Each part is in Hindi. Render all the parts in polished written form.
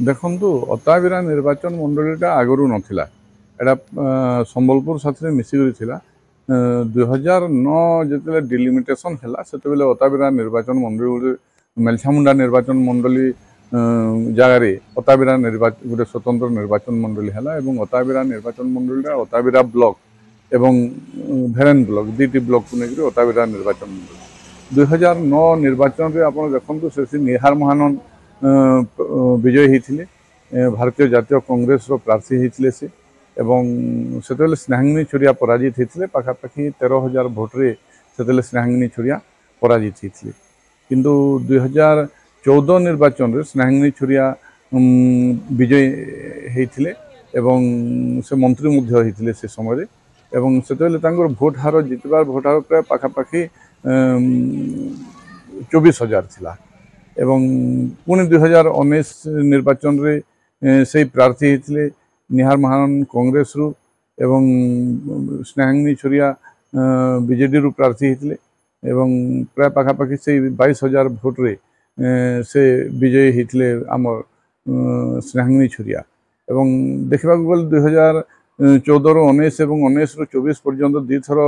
ଦେଖନ୍ତୁ ଅତାବିରା ନିର୍ବାଚନ ମଣ୍ଡଳୀଟା ଆଗରୁ ନଥିଲା। ଏଇଟା ସମ୍ବଲପୁର ସାଥିରେ ମିଶିକରି ଥିଲା। 2009 ଯେତେବେଳେ ଡିଲିମିଟେସନ୍ ହେଲା ସେତେବେଳେ ଅତାବିରା ନିର୍ବାଚନ ମଣ୍ଡଳୀ ମେଲଛାମୁଣ୍ଡା ନିର୍ବାଚନ ମଣ୍ଡଳୀ ଜାଗାରେ ଅତାବିରା ଗୋଟେ ସ୍ୱତନ୍ତ୍ର ନିର୍ବାଚନ ମଣ୍ଡଳୀ ହେଲା ଏବଂ ଅତାବିରା ନିର୍ବାଚନ ମଣ୍ଡଳୀଟା ଅତାବିରା ବ୍ଲକ ଏବଂ ଭେରେନ୍ ବ୍ଲକ ଦୁଇଟି ବ୍ଲକକୁ ନେଇକରି ଅତାବିରା ନିର୍ବାଚନ ମଣ୍ଡଳୀ 2009 ନିର୍ବାଚନରେ ଆପଣ ଦେଖନ୍ତୁ ସେ ନିହାର ମହାନନ विजय होते भारतीय जातीय कांग्रेस प्रार्थी होते से एवं से स्नेहांगिनी छुरिया पराजित होते पाखापाखि 13,000 भोट्रे से स्नेहांगिनी छुरिया पराजित होते किंतु 2014 निर्वाचन में स्नेहांगिनी छुरिया विजय होते से मंत्री होते से समय एवं से भोट हार जितबार भोट हार प्राय पाखापाखि 24,000 थिला एवं पुणी 2019 निर्वाचन रे से प्रार्थी होते निहार महानन कांग्रेस रु एवं स्नेहांगिनी छुरिया बीजेडी रु प्रार्थी होते एवं प्राय पाखापाखि से 22,000 भोट्रे से विजयी होते आम स्नेहांगिनी छुरिया एवं देखा गले 2014 रु 19 एवं 19 रु 24 पर्यंत दी थर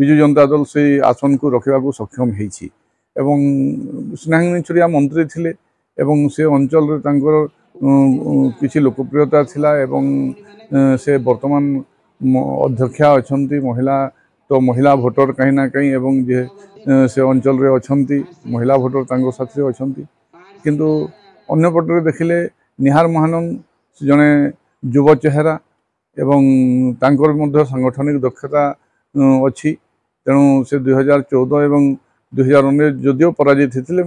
विजु जनता दल से आसन को रखा सक्षम होती एवं स्नेहांगिनी छुरिया मंत्री थिले एवं से अंचल किसी लोकप्रियता थिला एवं से वर्तमान अध्यक्षा अछंती महिला तो महिला भोटर कहीं ना कहीं एवं जे से अंचल रे अछंती महिला भोटर तांको साथी अछंती किंतु अन्य पटरे देखिले निहार महानन जने युव चेहरा एवं तांकर मध्य सांगठनिक दक्षता अछि तेणु से 2014 एवं 2019 जदिव पराजित होते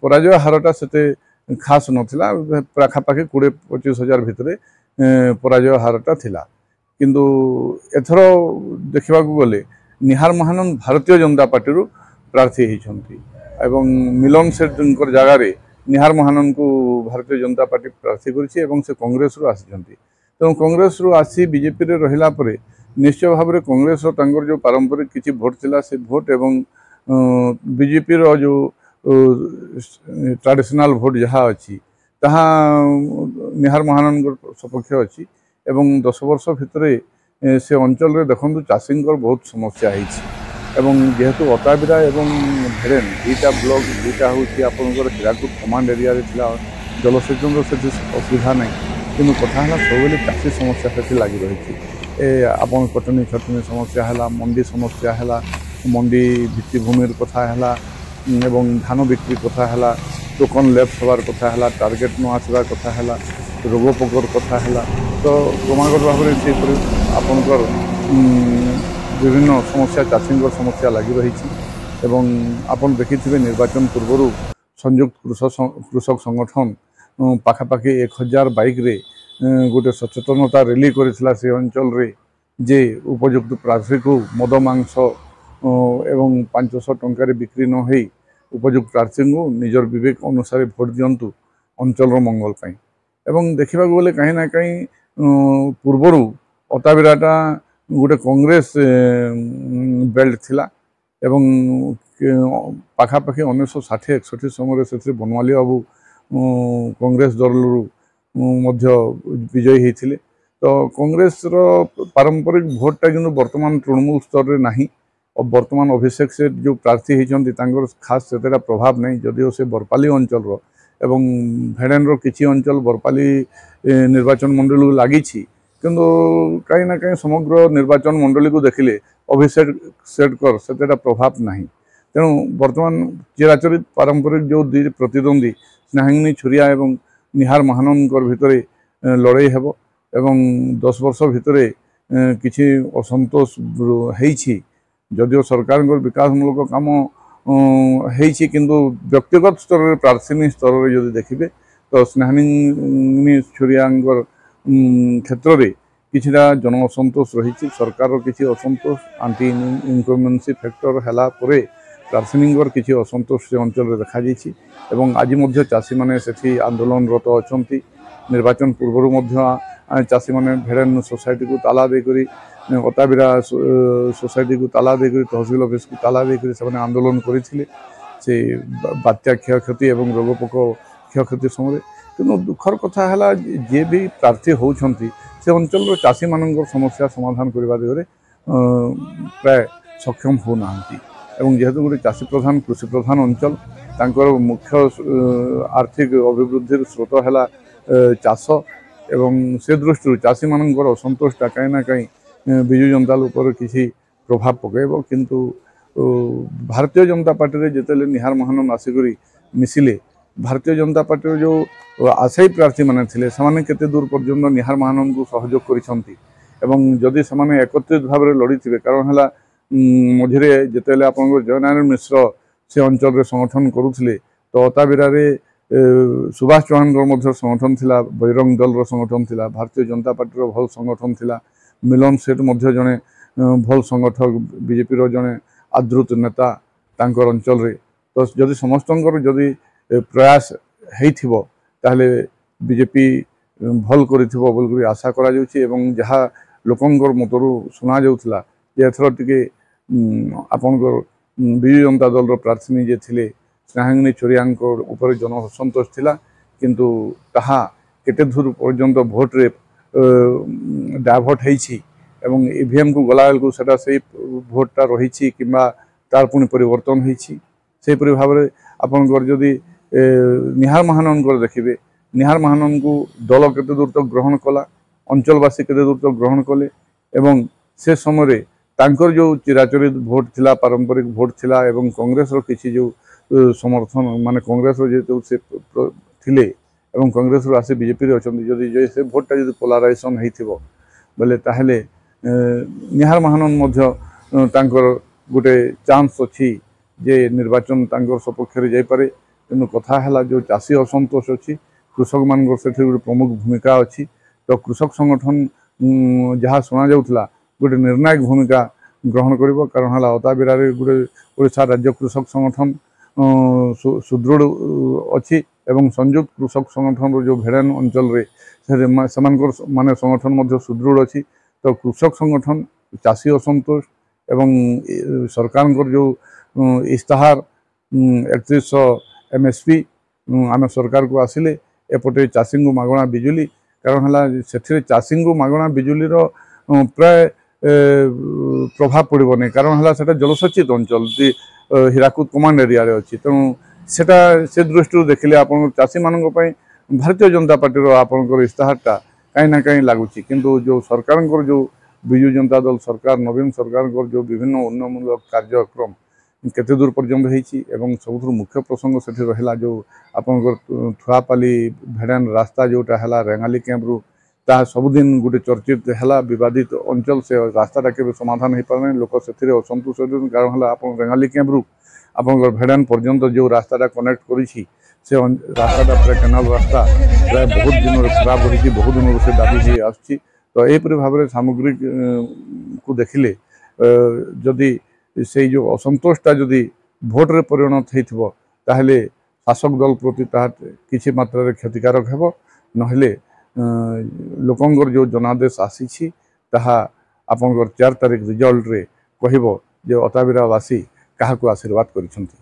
पराजय हारटा से खास नाला पाखापाखि 20-25 हजार भितर पराजय हारटा थिला किंतु एथर देखा गले निहार महानन भारतीय जनता पार्टी प्रार्थी होती एवं मिलन सेठ जगार निहार महानन को भारतीय जनता पार्टी प्रार्थी करी से कांग्रेस रु आसी तेणु कांग्रेस रु आसी बीजेपी रे रहिला परे निश्चय भाव में कांग्रेस जो पारंपरिक किसी भोट थिला से भोट एवं बीजेपी रो जो ट्रेडिशनल भोट जहाँ अच्छी ताहा निहार महानन सपक्ष अच्छी एवं 10 वर्ष भितर से अंचल रे देखु चाषी बहुत समस्या एवं जेहेतु अताबिरा एवं भेरेन दुईटा ब्लॉक दुईटा हूँ आपंकर हीराकुद कमांड एरिया जलसेचन से असुविधा ना कि कथा सब चाषी समस्या से लगी रही आप कटनी छटनी समस्या है मंडी समस्या है मंडी भित्तिभूमि कथा है एवं धान बिक्री कथा है टोकन लेफ्ट हबार कथा है टार्गेट न आसबार कथा है रोग पोकर कथा है तो क्रमागत भाव में से आपंकर विभिन्न समस्या चाषी समस्या लगी रही एवं आपन देखिथिबे निर्वाचन पूर्व संयुक्त कृषक संगठन पाखापाखि 1000 बाइक रे गोटे सचेतनता रैली करथिला से अंचल रे जे उपयुक्त प्रार्थी को मद मांस एवं 500 टंकार बिक्री न हो उपयुक्त प्रार्थी को निजर विवेक अनुसार भोट दिंतु अंचल मंगल पाई एवं देखा गले कहीं ना कहीं पूर्वर अताबिराटा गोटे कांग्रेस बेल्ट थिला एवं पाखापाखि 1960-61 समय से बनवाली बाबू कांग्रेस दल विजयी होते तो कांग्रेस पारंपरिक भोटा कि वर्तमान तृणमूल स्तर में नहीं और वर्तमान अभिषेक से जो प्रार्थी होती खास से प्रभाव नहीं जदिव से बरपाली अंचल एवं भेड़ेन किसी अंचल बरपाली निर्वाचन मंडली लगी किंतु कहीं ना कहीं समग्र निर्वाचन मंडली को देखिले अभिषेक सेठकर से प्रभाव नहीं तेणु वर्तमान चिराचरित पारंपरिक जो दी प्रतिद्वंदी स्नेहांगिनी छुरिया एवं निहार महानन भितर लड़ाई हेब एवं 10 वर्ष भितर किसी असंतोष होइछि जदिव सरकार विकासमूलक काम होइछि किंतु व्यक्तिगत स्तर में प्रार्थनी स्तर में जदि देखिए तो स्नेहांगिनी छुरिया क्षेत्र में किसी जन असंतोष रही सरकार किसी असंतोष आंटी इनकमेंसी फैक्टर है प्रार्थनी किसी असंतोष से अंचल देखा आज चाषी मैंने से आंदोलनरत अच्छा निर्वाचन पूर्व चाषी मैंने भेड़ेन सोसाइटी को ताला देकर अताबिरा सोसाइटी को ताला देकर तहसिल ऑफिस को ताला देकर से आंदोलन करते से बात्या क्षयक्षति एवं रोगपोक क्षयक्षति समय तेणु दुखर कथा है जे भी प्रार्थी होती से अंचल चाषी मान समस्या समाधान करने दिगरे प्राय सक्षम होना जेहेतु गोटे चाषी प्रधान कृषि प्रधान अंचल तांकर मुख्य आर्थिक अभिवृद्धि स्रोत है चाष एवं से दृष्टि चाषी मानकर असंतोषटा कहीं कहीं विजु जनता उपर किसी प्रभाव पकेब किंतु भारतीय जनता पार्टी जिते निहार महानन आसिक मिसिले भारतीय जनता पार्टी जो आशायी प्रार्थी मैंने से केते दूर पर्यंत निहार महानन को सहयोग करदी से एकत्रित भाव में लड़ी थे कारण है मझे जिते आप जयनारायण मिश्र से अंचल संगठन करुले तो अताबिरा सुभाष चौहान संगठन थिला बजरंग दल संगठन थिला भारतीय जनता पार्टी भल संगठन थिला मिलन सेठ जड़े भल संगठक बीजेपी जड़े आदृत नेता तांकर अंचल रे तो जदि समस्त जदि प्रयास हो ताहले बीजेपी भल कर आशा करा जहाँ लोकंर मतरू शुणा जाऊला एथर टे आपणकर विजु जनता दल प्रार्थी जे थिले स्नेहांगिनी छोरिया उपर जन असंतोष थिला किंतु ताहा केते दूर पर्यंत भोट रे डाइवर्ट होईछि एवं ईवीएम को गला बेलू सेटा से भोटा रही कि तार पुणी परिवर्तन होईछि से परि भाव में आपणकर जदि निहार महानन देखिए निहार महानन को दल केते दूर तक ग्रहण कला अंचलवासी केते दूर तक ग्रहण कले एवं से समय तांकर जो चिराचरित भोट थिला पारंपरिक भोट थिला एवं कांग्रेस रो किछि जो समर्थन माने कांग्रेस जो से थिले एवं कांग्रेस रो आसे बीजेपी रे अछंती जदि से भोटा जदि पोलाराइजेशन हेथिबो बोले ताहले निहार महानन मध्य तांकर गोटे चांस अछि जे निर्वाचन तांकर सपक्ष रे जाय पारे तेणु कथा है जो चाषी असंतोष अच्छी कृषक मान गोटे प्रमुख भूमिका अच्छी तो कृषक संगठन जहाँ शुणा जाऊला गोटे निर्णायक भूमिका ग्रहण कर कारण है अताबिरा गोटे ओडिशा राज्य कृषक संगठन सुदृढ़ अच्छी एवं संयुक्त कृषक संगठन जो भेड़ान अंचल माने संगठन सुदृढ़ अच्छी तो कृषक संगठन चाषी असंतोष एवं सरकार जो इस्ताहार 3100 MSP आम सरकार को आसिले एपटे चाषी को मागणा बिजुली कारण है से चाषी को मागणा बिजुली प्राय प्रभाव पड़ो नहीं कारण है सेटा जलसेचित अंचल हीराकुद कमांड एरिया रे अच्छी तेणु सेटा से दृष्टि देखिले आप चाषी मान भारतीय जनता पार्टी आपंकर इस्ताहारटा कहीं कहीं लगुच किंतु जो सरकार जो विजु जनता दल सरकार नवीन सरकार जो विभिन्न उन्नयनमूलक कार्यक्रम केते दूर पर्यंत होईछि एवं सबुठ मुख्य प्रसंग से रहा जो आपंकर थुआपाली भेड़ान रास्ता जोटा है रेंगाली कैंप रु ता सबुदिन गोटे चर्चित है विवादित अंचल से रास्ताटा के समाधान हो पारे लोक से असंतोष कारण है आप रेंगाली कैंप रु आपंकर भेड़ान पर्यंत जो रास्ताटा कनेक्ट करिछि से रास्ताटा प्राय केनाल रास्ता प्राय बहुत दिन खराब रही बहुत दिन से दाबी आसुछि तो यहपरि भाव में सामग्रिक को देखिले जदि से जो असंतोषटा जदि भोट रे परिणत होइथिबो ताहले शासक दल प्रति किसी मात्रा क्षतिकारक हेबो नहले लोकंगर जो जनादेश आसी ताहा आपनकर 4 तारिख रिजल्ट रे कहबो जे अताबिरावासी काहाको आशीर्वाद करिसंती।